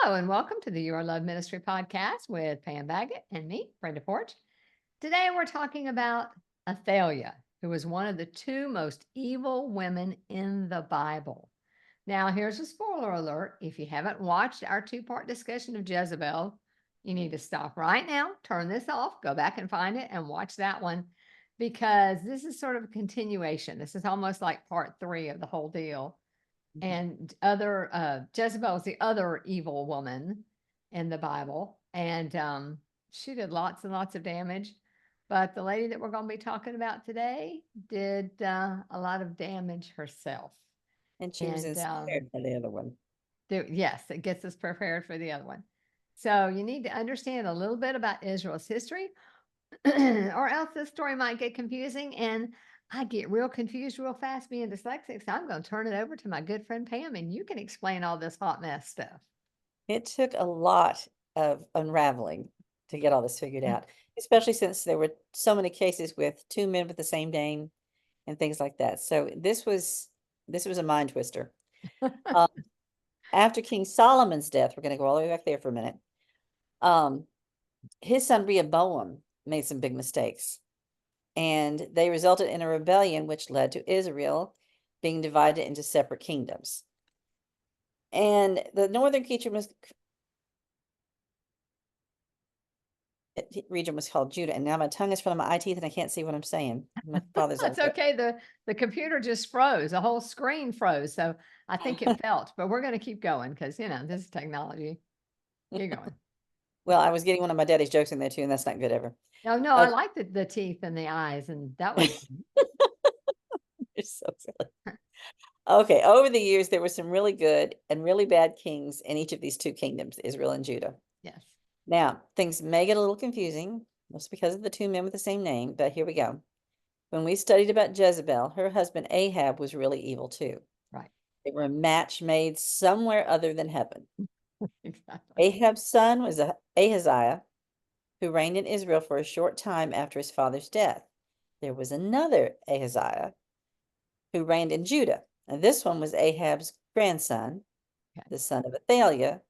Hello, and welcome to the Your Love Ministry podcast with Pam Baggett and me, Brenda Porch. Today, we're talking about Athaliah, who was one of the two most evil women in the Bible. Now, here's a spoiler alert. If you haven't watched our two-part discussion of Jezebel, you need to stop right now, turn this off, go back and find it, and watch that one because this is sort of a continuation. This is almost like part 3 of the whole deal. And Jezebel was the other evil woman in the Bible, and she did lots and lots of damage. But the lady that we're going to be talking about today did a lot of damage herself. And she was inspired by the other one. Yes, it gets us prepared for the other one. So you need to understand a little bit about Israel's history, or else this story might get confusing. And I get real confused real fast being dyslexic. So I'm going to turn it over to my good friend Pam, and you can explain all this hot mess stuff. It took a lot of unraveling to get all this figured out, especially since there were so many cases with two men with the same name and things like that. So this was a mind twister. After King Solomon's death, we're going to go all the way back there for a minute. His son Rehoboam made some big mistakes, and they resulted in a rebellion, which led to Israel being divided into separate kingdoms. And the northern region was called Judah. And now my tongue is full of my eye teeth and I can't see what I'm saying. My father's It's okay. The computer just froze. The whole screen froze. So I think it felt, but we're going to keep going because, this is technology. Keep going. Well, I was getting one of my daddy's jokes in there too, and that's not good ever. No, I like the teeth and the eyes, and that was You're so silly. Okay, over the years, there were some really good and really bad kings in each of these two kingdoms, Israel and Judah. yes. Now, things may get a little confusing, just because of the two men with the same name, but here we go. When we studied about Jezebel, her husband Ahab was really evil too. Right. They were a match made somewhere other than heaven. Exactly. Ahab's son was Ahaziah, who reigned in Israel for a short time after his father's death. There was another Ahaziah who reigned in Judah. And this one was Ahab's grandson, Okay. the son of Athaliah,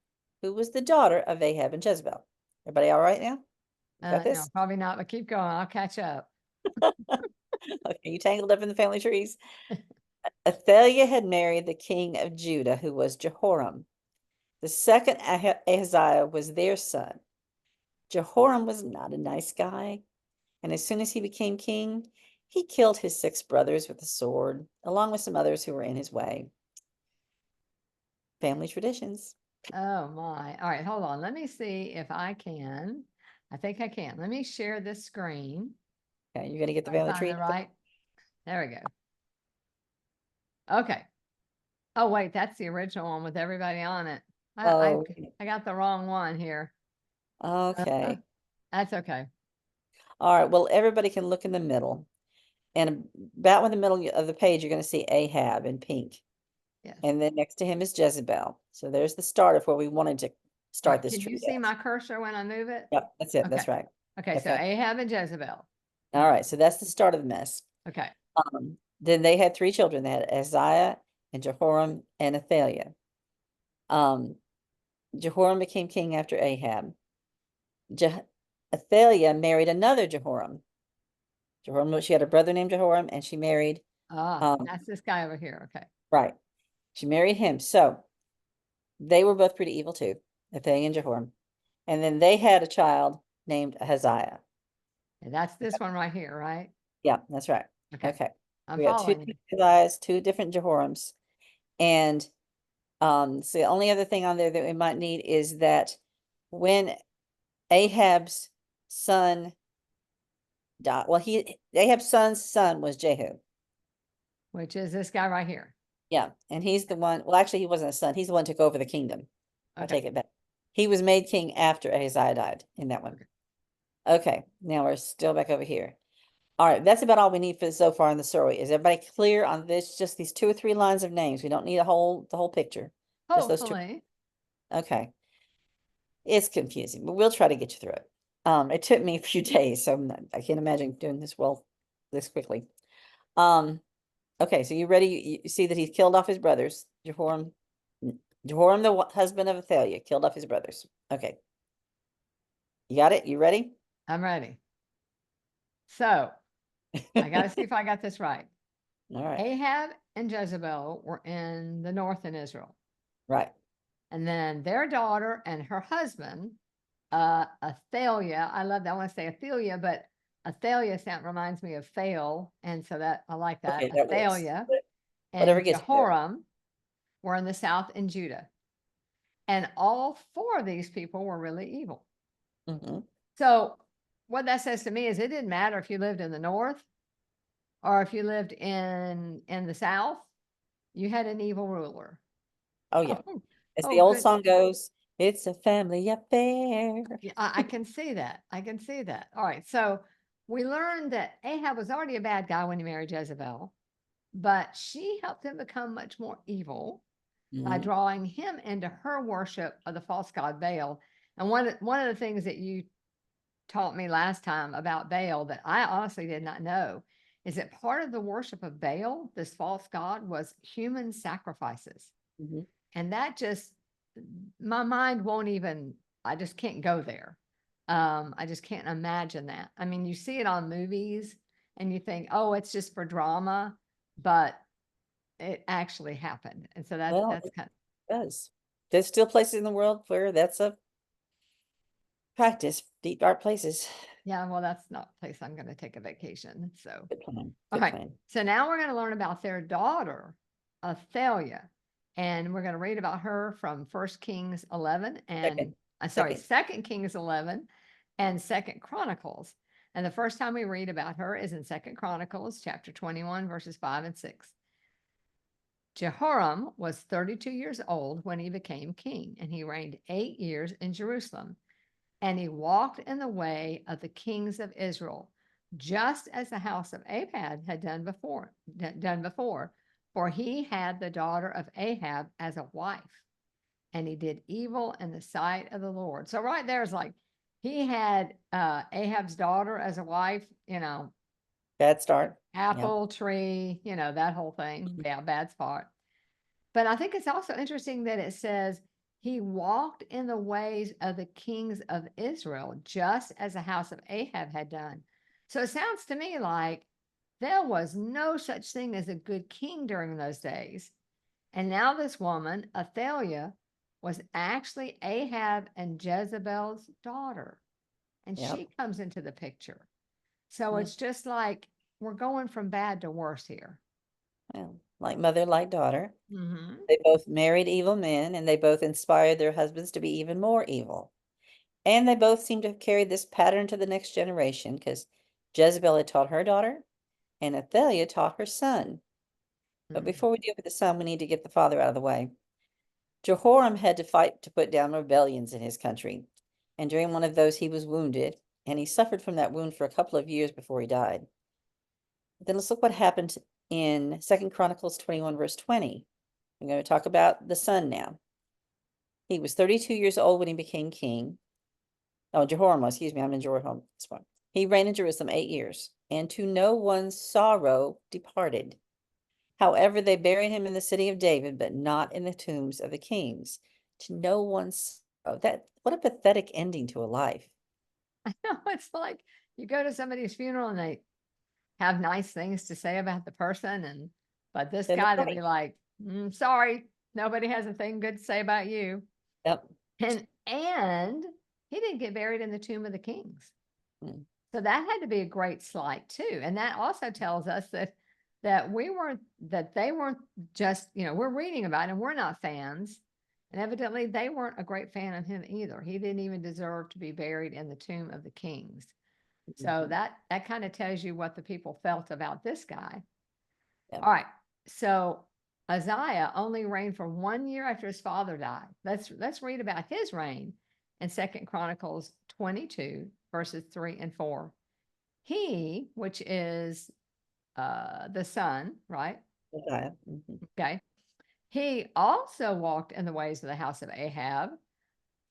who was the daughter of Ahab and Jezebel. Everybody all right now? Got No, this? probably not, but keep going. I'll catch up. Okay, you tangled up in the family trees. Athaliah had married the king of Judah, who was Jehoram. The second Ahaziah was their son. Jehoram was not a nice guy, and as soon as he became king, he killed his 6 brothers with a sword, along with some others who were in his way. Family traditions. Oh my. All right, hold on. Let me see if I can. I think I can. Let me share this screen. Okay, you're gonna get the I family find tree. the right. There we go. Okay. Oh wait, that's the original one with everybody on it. Oh, I got the wrong one here. okay. That's okay. All right. Well, everybody can look in the middle, and about in the middle of the page, you're going to see Ahab in pink, Yes. and then next to him is Jezebel. So there's the start of where we wanted to start this Can you tree see at. my cursor when I move it? Yep, that's it. Okay. That's right. Okay. So Okay. Ahab and Jezebel. All right. So that's the start of the mess. Okay. Then they had 3 children. They had Ahaziah and Jehoram and Athaliah. Jehoram became king after Ahab. Athaliah married another Jehoram. She had a brother named Jehoram, and she married. That's this guy over here. Okay. Right. She married him. So they were both pretty evil too, Athaliah and Jehoram. And then they had a child named Ahaziah. And that's this one right here, right? Yeah, that's right. Okay. Okay. I'm We got 2 following you. Ahaziahs, 2 different Jehorams. And so the only other thing on there that we might need is that when Ahab's son died, well, Ahab's son's son was Jehu. Which is this guy right here. Yeah, and he's the one, well, actually, he wasn't a son. He's the one who took over the kingdom. I Okay. take it back. He was made king after Ahaziah died in that one. Okay, now we're still back over here. All right, that's about all we need for so far in the story. Is everybody clear on this? Just these 2 or 3 lines of names. We don't need the whole picture. Just those 2. Hopefully. Okay. It's confusing, but we'll try to get you through it. It took me a few days, so I can't imagine doing this quickly. Okay, so you ready? You see that he's killed off his brothers. Jehoram Jehoram, the husband of Athaliah, killed off his brothers. Okay. You got it? You ready? I'm ready. So I got to see if I got this right. All right. Ahab and Jezebel were in the north in Israel. Right. And then their daughter and her husband, Athaliah, I love that. I want to say Athaliah, but Athaliah sound reminds me of fail. And so that I like that. Okay, that works. Athaliah Whatever and gets you there. Jehoram were in the south in Judah. And all four of these people were really evil. Mm-hmm. So what that says to me is it didn't matter if you lived in the north or if you lived in the south, you had an evil ruler. Oh, yeah. Oh, As the oh, old good. song goes, it's a family affair. Yeah, I can see that. I can see that. All right. So we learned that Ahab was already a bad guy when he married Jezebel, but she helped him become much more evil by Mm-hmm. drawing him into her worship of the false god Baal. And one of the things that you taught me last time about Baal that I honestly did not know is that part of the worship of Baal, this false god, was human sacrifices. Mm-hmm. And that just, my mind won't even, I just can't go there. I just can't imagine that. I mean, you see it on movies and you think, oh, it's just for drama, but it actually happened. And so Well, that's it kind does. There's still places in the world where that's a practice, deep, dark places. yeah, well, that's not a place I'm going to take a vacation. So, Good plan. all Good right. plan. So now we're going to learn about their daughter, Athaliah. And we're going to read about her from 1 Kings 11 and, Second. 2 Kings 11 and 2 Chronicles. And the first time we read about her is in 2 Chronicles, chapter 21, verses 5 and 6. Jehoram was 32 years old when he became king, and he reigned 8 years in Jerusalem. And he walked in the way of the kings of Israel, just as the house of Ahab had done before. For he had the daughter of Ahab as a wife, and he did evil in the sight of the Lord. So right there is like he had Ahab's daughter as a wife, Bad start. Yeah. apple tree, that whole thing. Yeah, bad spot. But I think it's also interesting that it says he walked in the ways of the kings of Israel, just as the house of Ahab had done. So it sounds to me like there was no such thing as a good king during those days. And now this woman, Athaliah, was actually Ahab and Jezebel's daughter. And Yep. she comes into the picture. So Yep. it's just like we're going from bad to worse here. Well, like mother, like daughter. Mm-hmm. They both married evil men, and they both inspired their husbands to be even more evil. And they both seem to have carried this pattern to the next generation because Jezebel had taught her daughter, and Athaliah taught her son. But before we deal with the son, we need to get the father out of the way. Jehoram had to fight to put down rebellions in his country. And during one of those, he was wounded, and he suffered from that wound for a couple of years before he died. Then let's look what happened in 2 Chronicles 21, verse 20. I'm going to talk about the son now. He was 32 years old when he became king. Oh, Jehoram was, excuse me, I'm in Jehoram. He reigned in Jerusalem 8 years, and to no one's sorrow departed. However, they buried him in the city of David, but not in the tombs of the kings. To no one's sorrow. What a pathetic ending to a life. I know it's like you go to somebody's funeral and they have nice things to say about the person, but this Then guy, they'll they'd be like, sorry, nobody has a thing good to say about you. Yep. And he didn't get buried in the tomb of the kings. So that had to be a great slight too. And that also tells us that they weren't just, we're reading about him, we're not fans. And evidently they weren't a great fan of him either. He didn't even deserve to be buried in the tomb of the kings. So that kind of tells you what the people felt about this guy. Yep. All right. So Uzziah only reigned for 1 year after his father died. Let's read about his reign in 2 Chronicles 22, verses 3 and 4. He, which is the son, right? Okay. He also walked in the ways of the house of Ahab,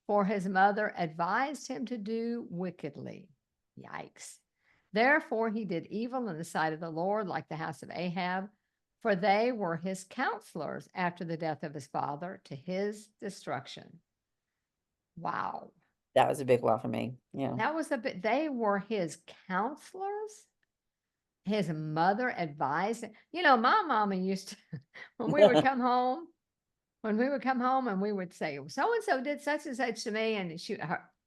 for his mother advised him to do wickedly. Yikes. Therefore, he did evil in the sight of the Lord, like the house of Ahab, for they were his counselors after the death of his father to his destruction. Wow. That was a big wow for me. Yeah. That was a bit, they were his counselors. His mother advised. My mama used to, when we would come home, and we would say, so and so did such and such to me. And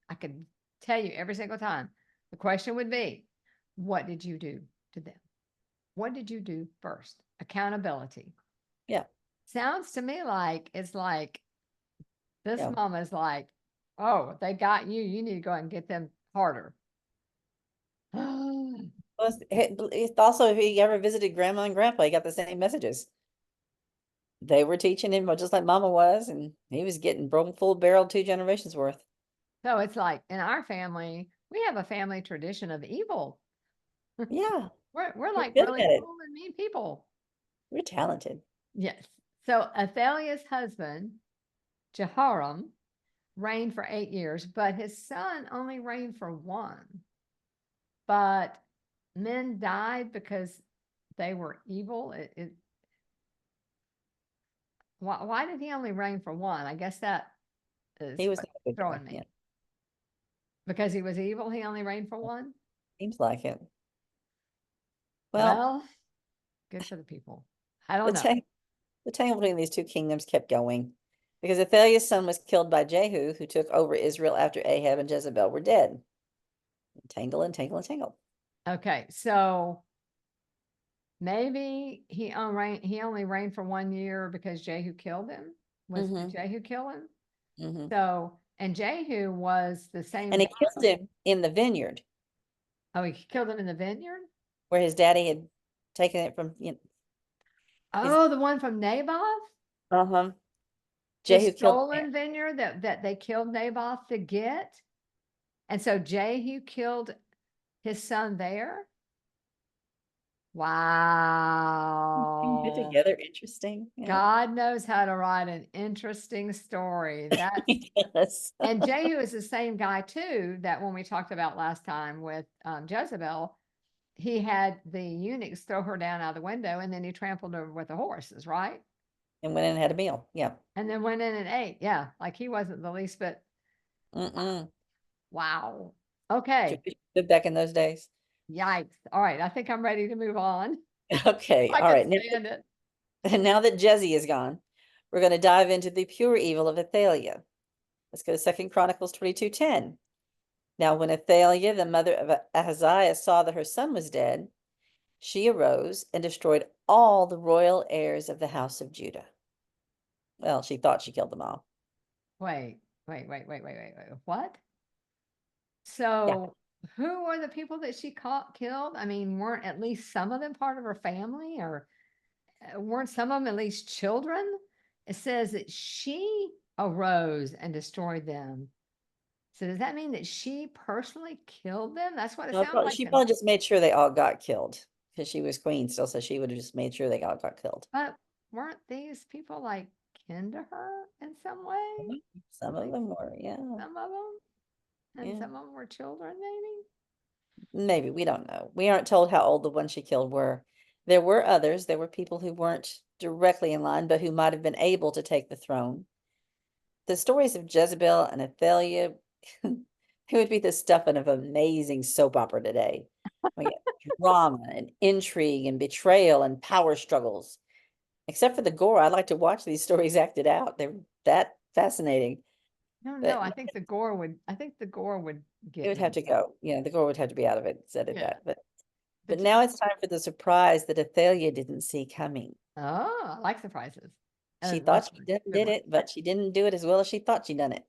I could tell you every single time. The question would be, what did you do to them? What did you do first? Accountability. Yeah. Sounds to me like it's like this Yeah. mama's like, oh, they got you. You need to go out and get them harder. Well, it's also, if he ever visited grandma and grandpa, he got the same messages. They were teaching him just like mama was, and he was getting broken full barrel 2 generations worth. So it's like in our family, we have a family tradition of evil. Yeah. We're We're like good really at it. cruel and mean people. We're talented. Yes. So Athaliah's husband, Jehoram, reigned for 8 years, but his son only reigned for 1. But men died because they were evil. Why did he only reign for 1? I guess that is He was not a good guy. throwing me. Yeah. Because he was evil, he only reigned for 1? Seems like it. Well, Well, good for the people. I the don't know. the tangle between these 2 kingdoms kept going because Athaliah's son was killed by Jehu, who took over Israel after Ahab and Jezebel were dead. Tangle and tangle and tangle. Okay, so maybe he only reigned for 1 year because Jehu killed him. Did Jehu kill him? Mm-hmm. So, and Jehu was the same And he guy. killed him in the vineyard Oh, he killed him in the vineyard? where his daddy had taken it from. Oh, the one from Naboth? The The Jehu killed the man. stolen vineyard that they killed Naboth to get? And so Jehu killed his son there? Putting it Wow. together, interesting. Yeah. God knows how to write an interesting story. Yes. And Jehu is the same guy too, that when we talked about last time with Jezebel, he had the eunuchs throw her down out of the window and then he trampled her with the horses, right? And went in and had a meal. Yeah. And then went in and ate. Yeah. Like he wasn't the least bit. Wow. Okay. Good back in those days. Yikes. All right. I think I'm ready to move on. Okay. I All can right. stand it. Now that Jesse is gone, we're going to dive into the pure evil of Athaliah. Let's go to 2 Chronicles 22:10. Now, when Athaliah, the mother of Ahaziah, saw that her son was dead, she arose and destroyed all the royal heirs of the house of Judah. Well, she thought she killed them all. Wait. What? Yeah. So who were the people that she killed? I mean, weren't at least some of them part of her family, or weren't some of them at least children? It says that she arose and destroyed them. So does that mean that she personally killed them? That's what it No, sounds like. she probably just made sure they all got killed because she was queen still, so she would have just made sure they all got killed. But weren't these people like kin to her in some way? Some of them were, yeah. Some of them? And Yeah. some of them were children, maybe? Maybe, we don't know. We aren't told how old the ones she killed were. There were others. There were people who weren't directly in line, but who might have been able to take the throne. The stories of Jezebel and Athaliah, it would be the stuff of an amazing soap opera today. We get drama and intrigue and betrayal and power struggles. Except for the gore, I like to watch these stories acted out. They're that fascinating. No, But I think the gore would get it would have me. to go. Yeah, the gore would have to be out of it instead of Yeah. that. But you- now it's time for the surprise that Athaliah didn't see coming. Oh, I like surprises. She thought she did it, but she didn't do it as well as she thought she'd done it.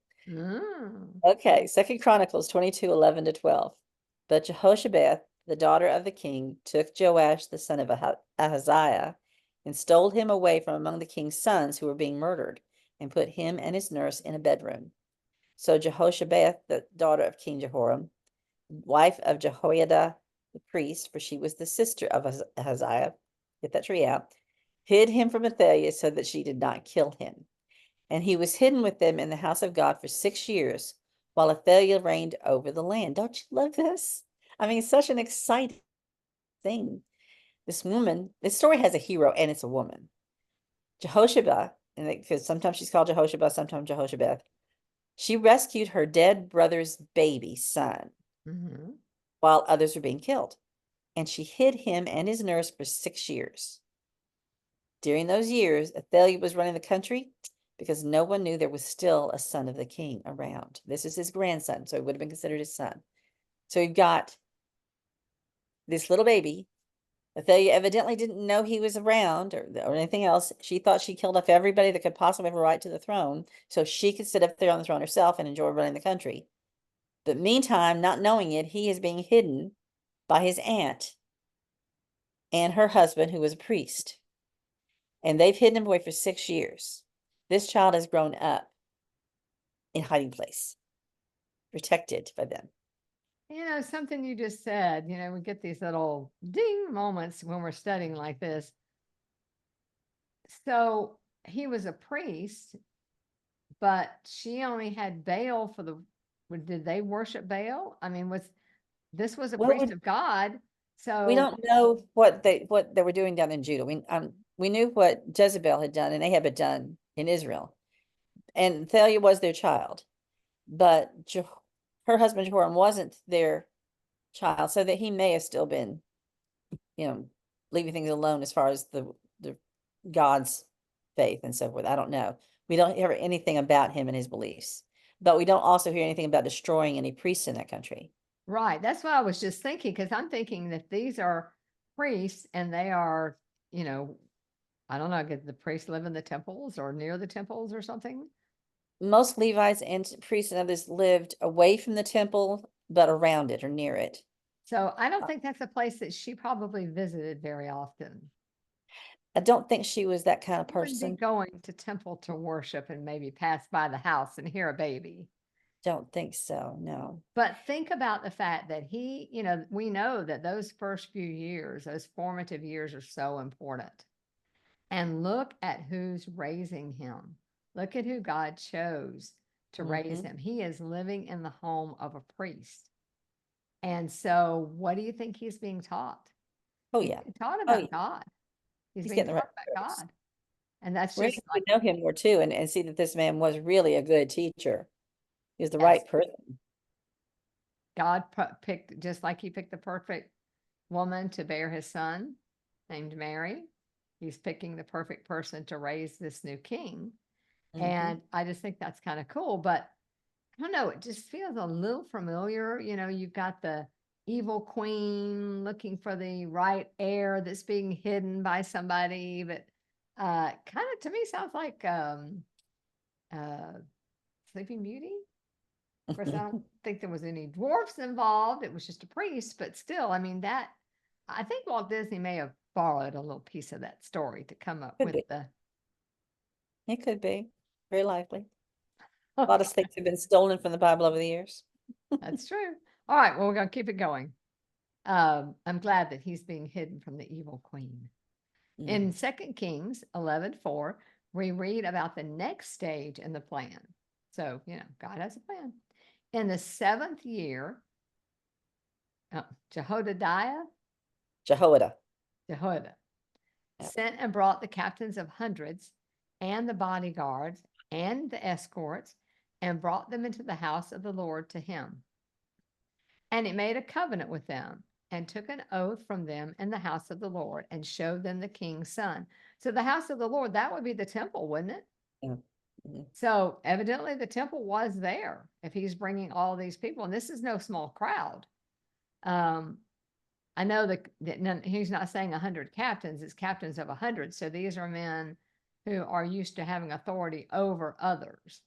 Okay, 2 Chronicles 22:11-12. But Jehoshabeth, the daughter of the king, took Joash, the son of Ahaziah, and stole him away from among the king's sons who were being murdered, and put him and his nurse in a bedroom. So Jehoshabeth, the daughter of King Jehoram, wife of Jehoiada the priest, for she was the sister of Ahaziah, get that tree out, hid him from Athaliah so that she did not kill him. And he was hidden with them in the house of God for 6 years, while Athaliah reigned over the land. Don't you love this? I mean, such an exciting thing. this woman, this story has a hero and it's a woman. Jehosheba, and because sometimes she's called Jehosheba, sometimes Jehoshabeth. She rescued her dead brother's baby son Mm-hmm. while others were being killed, and she hid him and his nurse for 6 years. During those years, Athaliah was running the country because no one knew there was still a son of the king around. This is his grandson, so it would have been considered his son. So you've got this little baby. Athaliah evidently didn't know he was around or anything else. She thought she killed off everybody that could possibly have a right to the throne so she could sit up there on the throne herself and enjoy running the country. But meantime, not knowing it, he is being hidden by his aunt and her husband, who was a priest. And they've hidden him away for 6 years. This child has grown up in hiding place, protected by them. Something you just said, we get these little ding moments when we're studying like this. So he was a priest, but she only had Baal did they worship Baal? I mean, this was a Well, priest of God. we So, don't know what they were doing down in Judah. We knew what Jezebel had done and Ahab had done in Israel, and Athaliah was their child, but her husband Jehoram wasn't their child, so that he may have still been, leaving things alone as far as the God's faith and so forth. I don't know. We don't hear anything about him and his beliefs, but we don't also hear anything about destroying any priests in that country. right. That's what I was just thinking, because I'm thinking that these are priests and they are, I don't know, did the priests live in the temples or near the temples or something? Most Levites and priests and others lived away from the temple, but around it or near it. So I don't think that's a place that she probably visited very often. I don't think she was that kind of She wouldn't be person. going to temple to worship and maybe pass by the house and hear a baby. Don't think so, no. But think about the fact that we know that those first few years, those formative years, are so important. And look at who's raising him. Look at who God chose to raise him. He is living in the home of a priest. And so, what do you think he's being taught? Oh, He's yeah. being taught Oh, about yeah. God. He's He's being getting the right taught about words. God. And that's We're just going like, to know him more too and see that this man was really a good teacher. He was the yes, right person. God picked, just like he picked the perfect woman to bear his son named Mary, he's picking the perfect person to raise this new king. And I just think that's kind of cool. But I don't know, it just feels a little familiar. You've got the evil queen looking for the right heir that's being hidden by somebody, but kind of to me sounds like uh, Sleeping Beauty. Of course, I don't think there was any dwarfs involved. It was just a priest, but still, I mean, I think Walt Disney may have borrowed a little piece of that story to come up Could with be. It could be. Very likely. A lot of things have been stolen from the Bible over the years. That's true. All right, well, we're going to keep it going. I'm glad that he's being hidden from the evil queen. In 2 Kings 11:4, we read about the next stage in the plan. So, God has a plan. In the 7th year, Jehoiada Jehoiada. Yep. Yep. sent and brought the captains of hundreds and the bodyguards and the escorts and brought them into the house of the Lord to him. And he made a covenant with them and took an oath from them in the house of the Lord and showed them the king's son. So the house of the Lord, that would be the temple, wouldn't it? Yeah. So evidently the temple was there if he's bringing all these people, and this is no small crowd. I know that he's not saying 100 captains, it's captains of 100. So these are men who are used to having authority over others,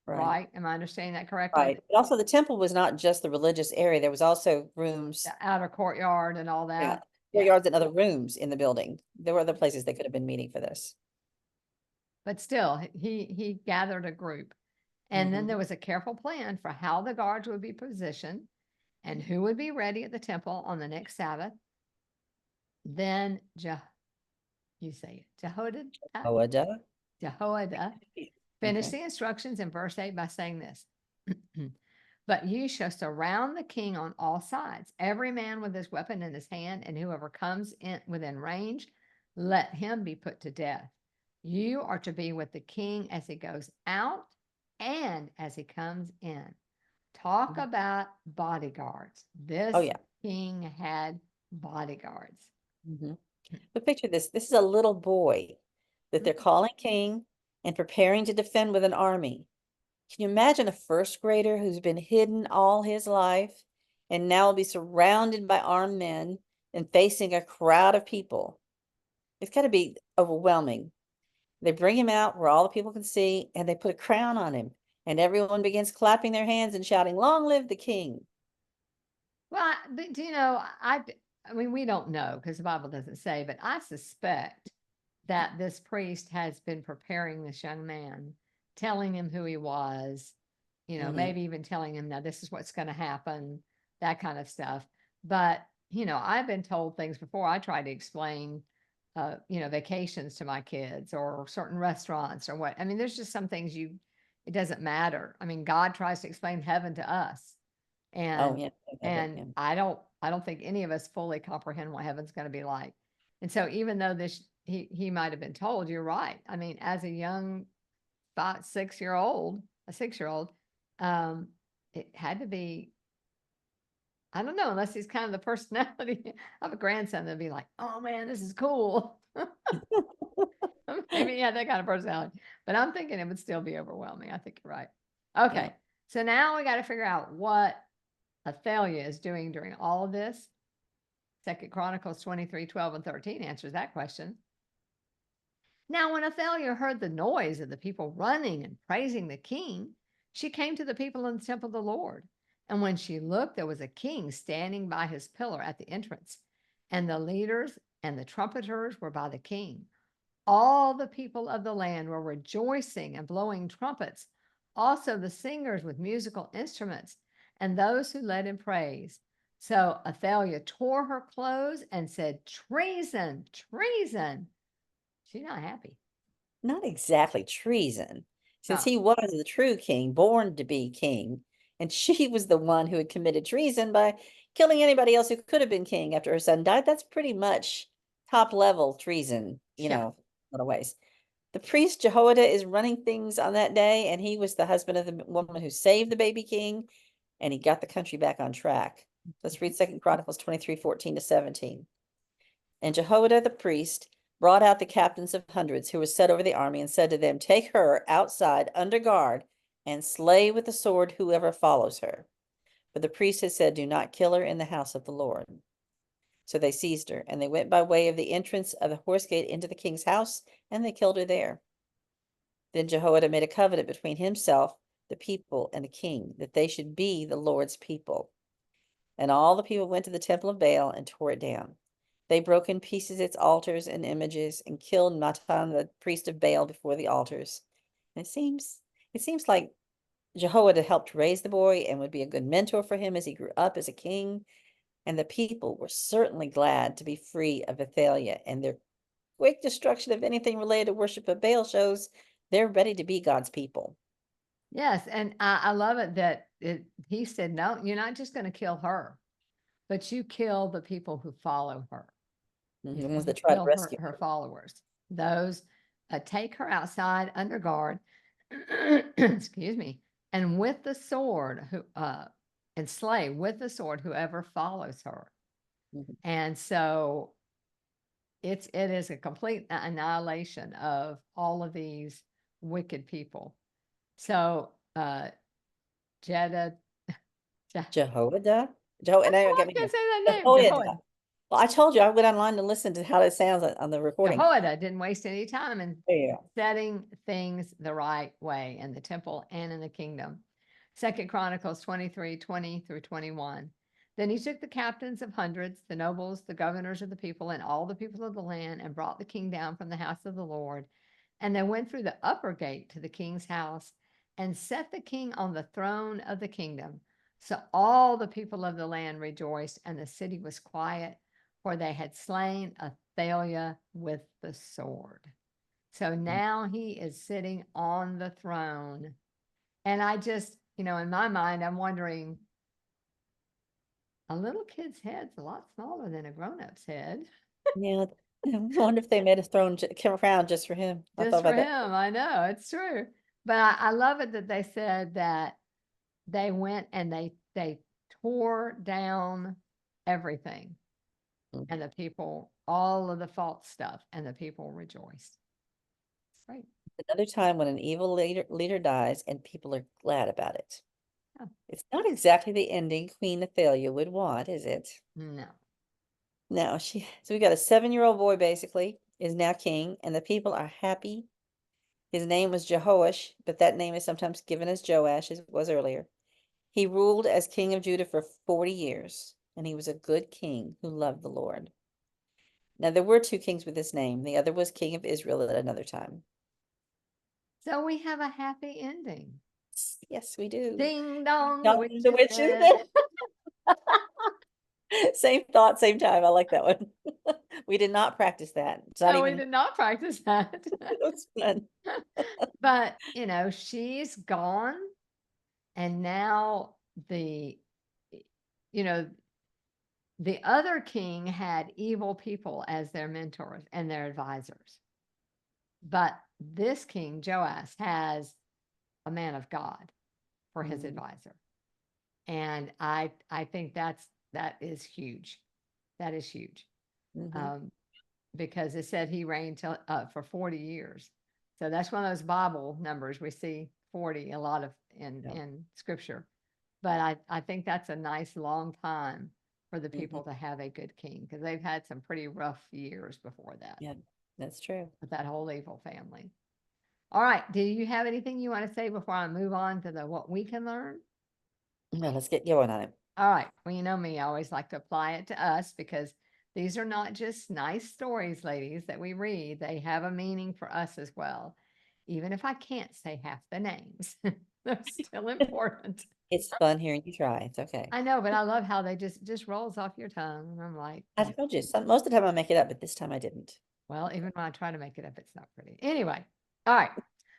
right? Am I understanding that correctly? Right. But also the temple was not just the religious area. There was also rooms, The outer courtyard and all that. courtyards and other rooms in the building. There were other places they could have been meeting for this. But still, he gathered a group. And then there was a careful plan for how the guards would be positioned and who would be ready at the temple on the next Sabbath. Then you say it, Jehoiada finished the instructions in verse 8 by saying this. But you shall surround the king on all sides, every man with his weapon in his hand, and whoever comes in within range, let him be put to death. You are to be with the king as he goes out and as he comes in. Talk Mhm. about bodyguards. Oh, This yeah. king had bodyguards. Hmm. But picture this. This is a little boy that they're calling king and preparing to defend with an army. Can you imagine a first grader who's been hidden all his life and now will be surrounded by armed men and facing a crowd of people? It's got to be overwhelming. They bring him out where all the people can see and they put a crown on him, and everyone begins clapping their hands and shouting, "Long live the king!" Well, but do you know, I mean, we don't know because the Bible doesn't say, but I suspect that this priest has been preparing this young man, telling him who he was, Hmm. maybe even telling him, now this is what's going to happen, that kind of stuff. But, I've been told things before. I try to explain, vacations to my kids or certain restaurants or what. I mean, there's just some things it doesn't matter. I mean, God tries to explain heaven to us. Oh, And yeah. and Yeah. I don't think any of us fully comprehend what heaven's going to be like. And so even though he might have been told, you're right. I mean, as a young 6-year old, it had to be, I don't know, unless he's kind of the personality of a grandson that'd be like, oh man, this is cool. Maybe he had that kind of personality. But I'm thinking it would still be overwhelming. I think you're right. Yeah. Okay. So now we got to figure out what Athaliah is doing during all of this. Second Chronicles 23:12 and 13 answers that question. Now, when Athaliah heard the noise of the people running and praising the king, she came to the people in the temple of the Lord. And when she looked, there was a king standing by his pillar at the entrance, and the leaders and the trumpeters were by the king. All the people of the land were rejoicing and blowing trumpets, also the singers with musical instruments, and those who led in praise. So Athaliah tore her clothes and said, treason, treason. She's not happy. Not exactly treason, since Oh, he was the true king, born to be king, and she was the one who had committed treason by killing anybody else who could have been king after her son died. That's pretty much top level treason, yeah. in a lot of ways. The priest Jehoiada is running things on that day, and he was the husband of the woman who saved the baby king, and he got the country back on track. Let's read 2 Chronicles 23:14-17. And Jehoiada the priest brought out the captains of hundreds who were set over the army and said to them, "Take her outside under guard and slay with the sword whoever follows her." For the priest had said, "Do not kill her in the house of the Lord." So they seized her, and they went by way of the entrance of the horse gate into the king's house, and they killed her there. Then Jehoiada made a covenant between himself, the people, and the king, that they should be the Lord's people. And all the people went to the temple of Baal and tore it down. They broke in pieces its altars and images and killed Matan, the priest of Baal, before the altars. And it seems like Jehoiada helped raise the boy and would be a good mentor for him as he grew up as a king. And the people were certainly glad to be free of Athaliah, and their quick destruction of anything related to worship of Baal shows they're ready to be God's people. Yes. And I love it that he said, no, you're not just going to kill her, but you kill the people who follow her. The You ones you that tried to kill her rescue her her. followers. Those take her outside under guard, excuse me, and with the sword who and slay with the sword whoever follows her. Mhm. And so it is a complete annihilation of all of these wicked people. So Jeddah, Jehoiada? I And don't know now why get I me can't again. say that name. Jehoiada. Well, I told you I went online to listen to how it sounds on the recording. Jehoiada didn't waste any time in Yeah. setting things the right way in the temple and in the kingdom. Second Chronicles 23:20-21. Then he took the captains of hundreds, the nobles, the governors of the people, and all the people of the land, and brought the king down from the house of the Lord. And they went through the upper gate to the king's house, and set the king on the throne of the kingdom. So all the people of the land rejoiced, and the city was quiet, for they had slain Athaliah with the sword. So now he is sitting on the throne. And I just, in my mind, I'm wondering, a little kid's head's a lot smaller than a grown-up's head. Yeah. I wonder if they made a crown just for him. I thought Just for about that. him, I know, it's true. But I love it that they said that they went and they tore down everything, and the people, all of the false stuff, and the people rejoiced. It's great. Another time when an evil leader dies and people are glad about it. Yeah. It's not exactly the ending Queen Athaliah would want, is it? No. No, so we got a 7-year-old boy basically is now king, and the people are happy. His name was Jehoash, but that name is sometimes given as Joash, as it was earlier. He ruled as king of Judah for 40 years, and he was a good king who loved the Lord. Now, there were 2 kings with this name. The other was king of Israel at another time. So we have a happy ending. Yes, we do. Ding dong, the Dong, witch the is witch is dead. dead. Same thought, same time. I like that one. We did not practice that. It's not No, we even, did not practice that. it was fun. But, she's gone, and now you know, the other king had evil people as their mentors and their advisors. But this king, Joash, has a man of God for his advisor. And I think that is huge. That is huge. Because it said he reigned for 40 years. So that's one of those Bible numbers. We see 40 a lot of in scripture. But I think that's a nice long time for the people to have a good king, because they've had some pretty rough years before that Yeah, that's true. with that whole evil family. All right. Do you have anything you want to say before I move on to what we can learn? No, let's get going on it. All right. Well, you know me, I always like to apply it to us, because these are not just nice stories, ladies, that we read. They have a meaning for us as well. Even if I can't say half the names, they're still important. It's fun hearing you try. It's okay. I know, but I love how they just rolls off your tongue. And I'm like, I told you, most of the time I make it up, but this time I didn't. well, even when I try to make it up, it's not pretty. Anyway, all right.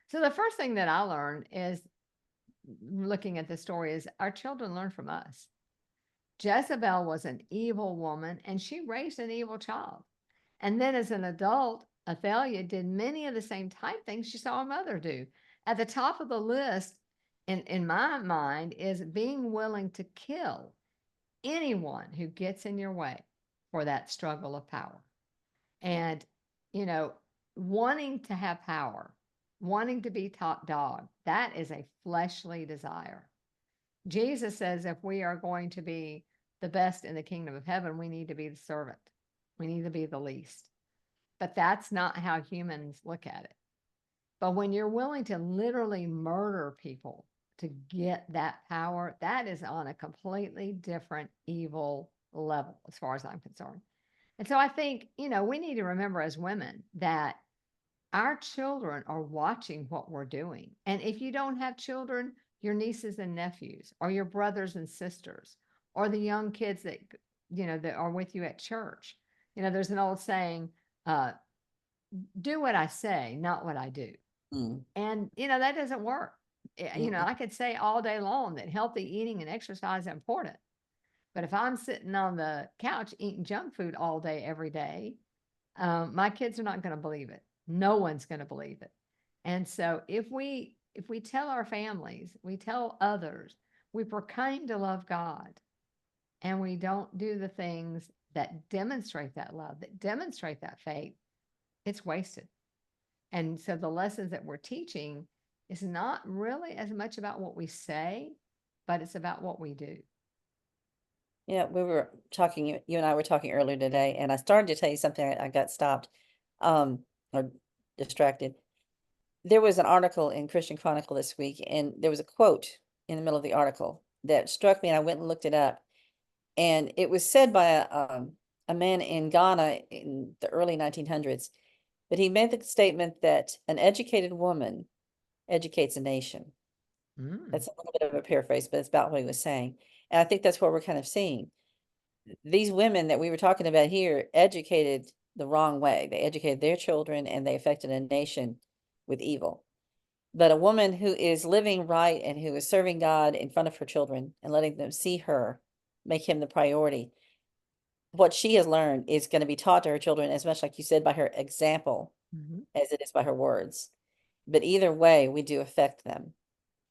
So the first thing that I learned is, looking at the story, is our children learn from us. Jezebel was an evil woman, and she raised an evil child. And then as an adult, Athaliah did many of the same type things she saw her mother do. At the top of the list, in my mind, is being willing to kill anyone who gets in your way for that struggle of power. And, wanting to have power, wanting to be top dog, that is a fleshly desire. Jesus says if we are going to be the best in the kingdom of heaven, we need to be the servant. We need to be the least. But that's not how humans look at it. But when you're willing to literally murder people to get that power, that is on a completely different evil level, as far as I'm concerned. And so I think, we need to remember as women that our children are watching what we're doing. And if you don't have children, your nieces and nephews, or your brothers and sisters, or the young kids that, that are with you at church. There's an old saying, do what I say, not what I do. And, that doesn't work. I could say all day long that healthy eating and exercise are important. But if I'm sitting on the couch eating junk food all day, every day, my kids are not going to believe it. No one's going to believe it. And so if we tell our families, we tell others, we proclaim to love God, and we don't do the things that demonstrate that love, that demonstrate that faith, it's wasted. And so the lessons that we're teaching is not really as much about what we say, but it's about what we do. Yeah, we were talking, you and I were talking earlier today, and I started to tell you something. I got stopped, or distracted. There was an article in Christian Chronicle this week, and there was a quote in the middle of the article that struck me, and I went and looked it up. And it was said by a man in Ghana in the early 1900s, but he made the statement that an educated woman educates a nation. That's a little bit of a paraphrase, but it's about what he was saying. And I think that's what we're kind of seeing. These women that we were talking about here educated the wrong way. They educated their children, and they affected a nation with evil. But a woman who is living right and who is serving God in front of her children and letting them see her, make him the priority, what she has learned is going to be taught to her children as much, like you said, by her example Mhm. as it is by her words. But either way, we do affect them.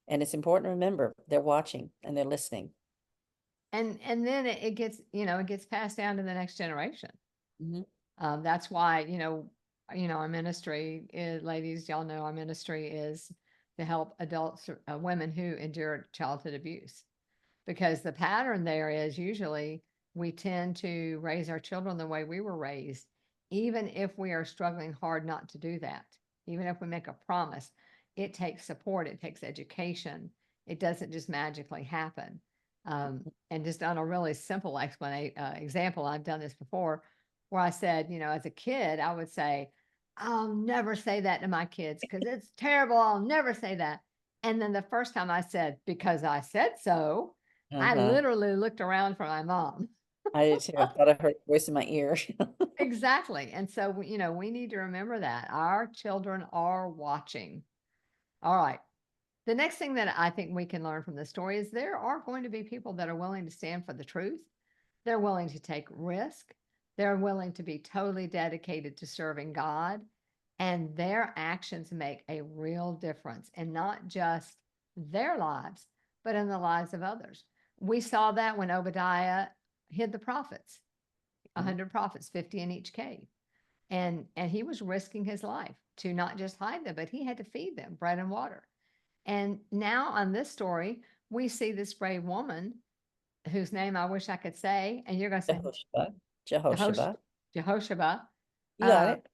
And it's important to remember they're watching and they're listening. And then it gets, it gets passed down to the next generation. Mhm. That's why, our ministry is, ladies, y'all know our ministry is to help adults, women who endure childhood abuse, because the pattern there is usually we tend to raise our children the way we were raised, even if we are struggling hard not to do that. Even if we make a promise, it takes support, it takes education. It doesn't just magically happen. And just on a really simple example, I've done this before, where I said, as a kid, I would say, I'll never say that to my kids because it's terrible. I'll never say that. And then the first time I said, because I said so, I Uh-huh. literally looked around for my mom. I did too. I thought I heard a voice in my ear. Exactly. And so, we need to remember that our children are watching. All right. The next thing that I think we can learn from this story is there are going to be people that are willing to stand for the truth. They're willing to take risk. They're willing to be totally dedicated to serving God. And their actions make a real difference in not just their lives, but in the lives of others. We saw that when Obadiah hid the prophets, 100 prophets, 50 in each cave. And he was risking his life to not just hide them, but he had to feed them bread and water. And now on this story, we see this brave woman whose name I wish I could say, and you're going to say Jehoshaphat. Jehosh- Jehoshaphat. Jehoshaphat, You got it.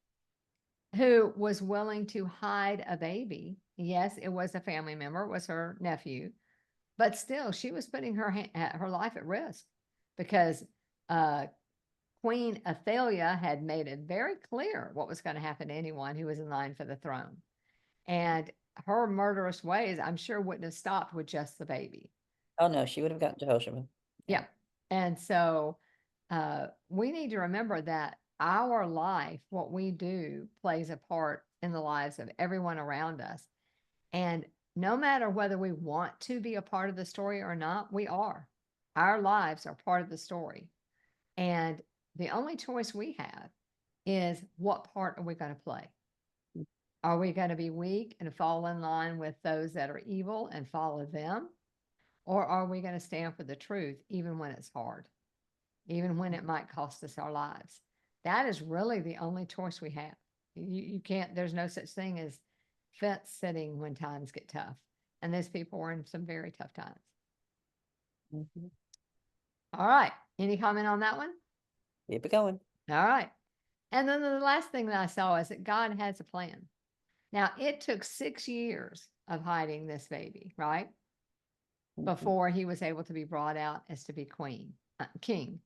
who was willing to hide a baby. Yes, it was a family member, it was her nephew, but still, she was putting her life at risk because uh, Queen Athaliah had made it very clear what was going to happen to anyone who was in line for the throne. And her murderous ways, I'm sure, wouldn't have stopped with just the baby. Oh no, she would have gotten Jehoshaphat. Yeah. Yeah. And so we need to remember that our life, what we do, plays a part in the lives of everyone around us. And no matter whether we want to be a part of the story or not, we are. Our lives are part of the story. And the only choice we have is what part are we going to play? Are we going to be weak and fall in line with those that are evil and follow them? Or are we going to stand for the truth even when it's hard, even when it might cost us our lives? That is really the only choice we have. You can't, there's no such thing as fence sitting when times get tough. And these people were in some very tough times. Mhm. All right. Any comment on that one? Keep it going. All right. And then the last thing that I saw is that God has a plan. Now, it took 6 years of hiding this baby, right? Mhm. Before he was able to be brought out as to be king.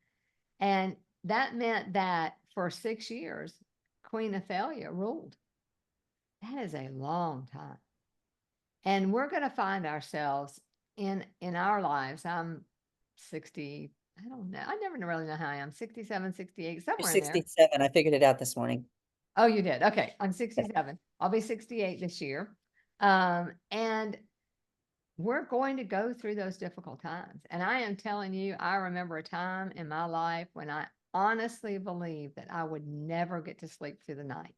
And that meant that for 6 years, Queen Athaliah ruled. That is a long time. And we're going to find ourselves in our lives. I'm 60, I don't know. I never really know how I am. 67, 68, You're somewhere in there. 67. I figured it out this morning. Oh, you did. Okay. I'm 67. I'll be 68 this year. And we're going to go through those difficult times. And I am telling you, I remember a time in my life when I honestly believed that I would never get to sleep through the night.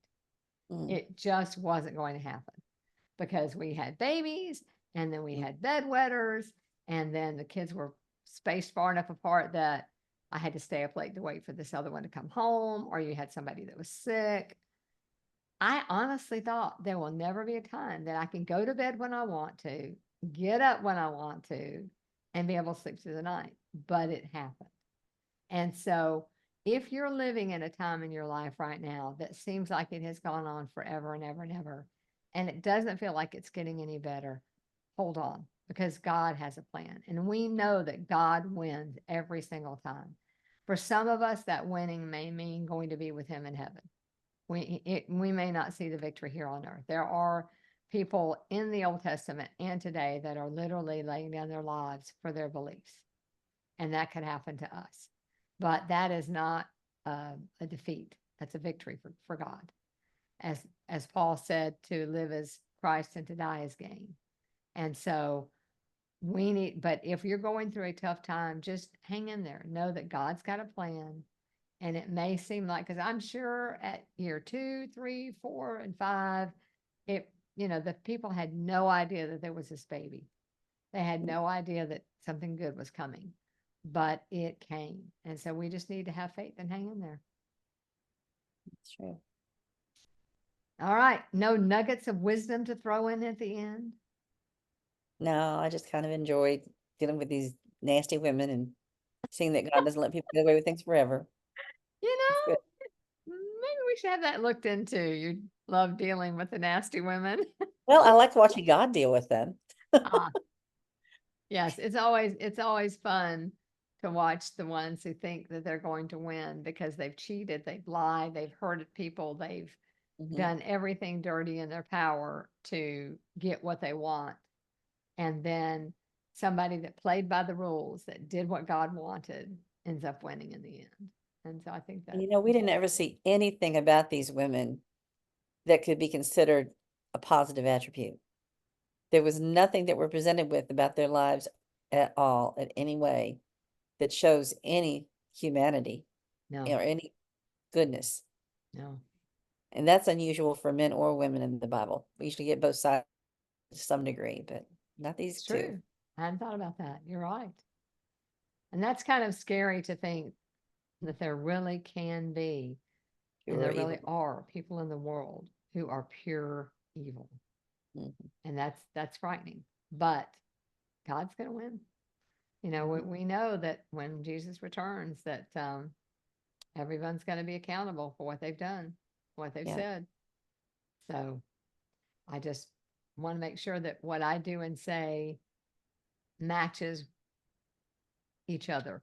Mm. It just wasn't going to happen because we had babies and then we Mm. had bedwetters, and then the kids were spaced far enough apart that I had to stay up late to wait for this other one to come home, or you had somebody that was sick. I honestly thought there will never be a time that I can go to bed when I want to, get up when I want to, and be able to sleep through the night. But it happened. And so, if you're living in a time in your life right now that seems like it has gone on forever and ever and ever, and it doesn't feel like it's getting any better, hold on, because God has a plan. And we know that God wins every single time. For some of us, that winning may mean going to be with Him in heaven. We may not see the victory here on earth. There are people in the Old Testament and today that are literally laying down their lives for their beliefs, and that could happen to us. But that is not a defeat. That's a victory for God. As Paul said, to live as Christ and to die is gain. And so but if you're going through a tough time, just hang in there. Know that God's got a plan. And it may seem like, because I'm sure at year 2, 3, 4, and 5, the people had no idea that there was this baby. They had no idea that something good was coming, but it came. And so we just need to have faith and hang in there. That's true. All right. No nuggets of wisdom to throw in at the end? No, I just kind of enjoyed dealing with these nasty women and seeing that God doesn't let people get away with things forever. It's good. Maybe we should have that looked into. You love dealing with the nasty women. Well, I like watching God deal with them. Ah, yes, it's always fun to watch the ones who think that they're going to win because they've cheated, they've lied, they've hurted people, they've done everything dirty in their power to get what they want. And then somebody that played by the rules, that did what God wanted, ends up winning in the end. And so I think that, We didn't ever see anything about these women that could be considered a positive attribute. There was nothing that we're presented with about their lives at all, in any way, that shows any humanity no, or any goodness. no, And that's unusual for men or women in the Bible. We usually get both sides to some degree, but not these it's two. true. I hadn't thought about that. You're right. And that's kind of scary to think that there really can be, and Pure there really evil. are people in the world who are pure evil. Mhm. And that's frightening. But God's going to win. We know that when Jesus returns, that everyone's going to be accountable for what they've done, what they've Yeah. said. So I just want to make sure that what I do and say matches each other.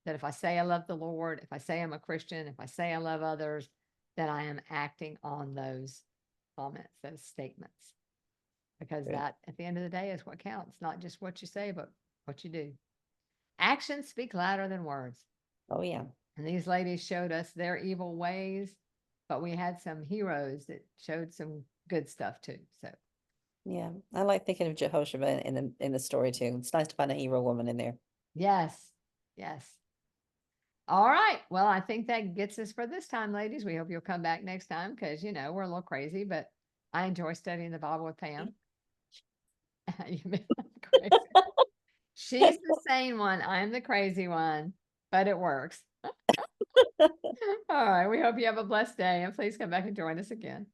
That if I say I love the Lord, if I say I'm a Christian, if I say I love others, that I am acting on those comments, those statements. Because Good. that, at the end of the day, is what counts, not just what you say, but what you do. Actions speak louder than words. Oh, yeah. And these ladies showed us their evil ways, but we had some heroes that showed some good stuff too. So Yeah. I like thinking of Jehoshaphat in the story too. It's nice to find a hero woman in there. yes, yes. All right. Well, I think that gets us for this time, ladies. We hope you'll come back next time because we're a little crazy, but I enjoy studying the Bible with Pam. You may not be crazy. She's the sane one. I'm the crazy one, but it works. All right. We hope you have a blessed day and please come back and join us again.